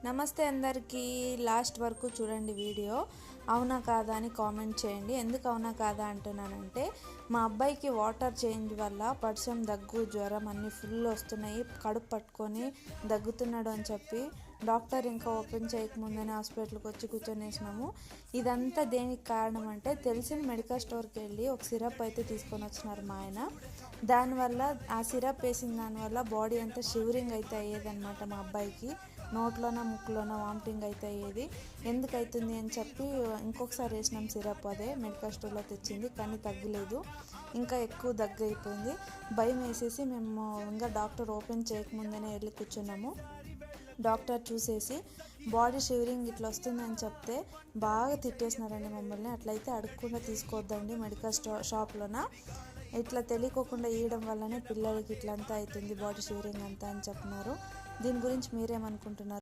నమస్తే అందరికీ. లాస్ట్ వరకు చూడండి వీడియో. అవునా కాదా అని కామెంట్ చేయండి. ఎందుకు అవునా కాదా అంటున్నానంటే, మా అబ్బాయికి వాటర్ చేంజ్ వల్ల పడిసం, దగ్గు, జ్వరం అన్నీ ఫుల్ వస్తున్నాయి, కడుపు పట్టుకొని దగ్గుతున్నాడు అని చెప్పి డాక్టర్ ఇంకా ఓపెన్ చేయకముందని హాస్పిటల్కి వచ్చి కూర్చొనేసినాము. ఇదంతా దేనికి కారణం అంటే, తెలిసిన మెడికల్ స్టోర్కి వెళ్ళి ఒక సిరప్ అయితే తీసుకొని వచ్చినారు మా ఆయన. దానివల్ల ఆ సిరప్ వేసిన దానివల్ల బాడీ అంతా షివరింగ్ అయితే అయ్యేదన్నమాట. మా అబ్బాయికి నోట్లోన ముక్కులోన వామిటింగ్ అయితే అయ్యేది. ఎందుకు అవుతుంది అని చెప్పి ఇంకొకసారి వేసినాం సిరప్, అదే మెడికల్ స్టోర్లో తెచ్చింది, కానీ తగ్గలేదు, ఇంకా ఎక్కువ దగ్గు అయిపోయింది. భయం వేసేసి మేము ఇంకా డాక్టర్ ఓపెన్ చేయకముందనే వెళ్ళి కూర్చున్నాము. డాక్టర్ చూసేసి బాడీ షివరింగ్ ఇట్లా వస్తుందని చెప్తే బాగా తిట్టేసినారండి మమ్మల్ని. అట్లయితే అడగకుండా తీసుకోవద్దండి మెడికల్ షాప్లోన, ఇట్లా తెలియకోకుండా వేయడం వల్లనే పిల్లలకి ఇట్లంతా అవుతుంది, బాడీ షివరింగ్ అంతా అని చెప్పినారు. దీని గురించి మీరేమనుకుంటున్నారు?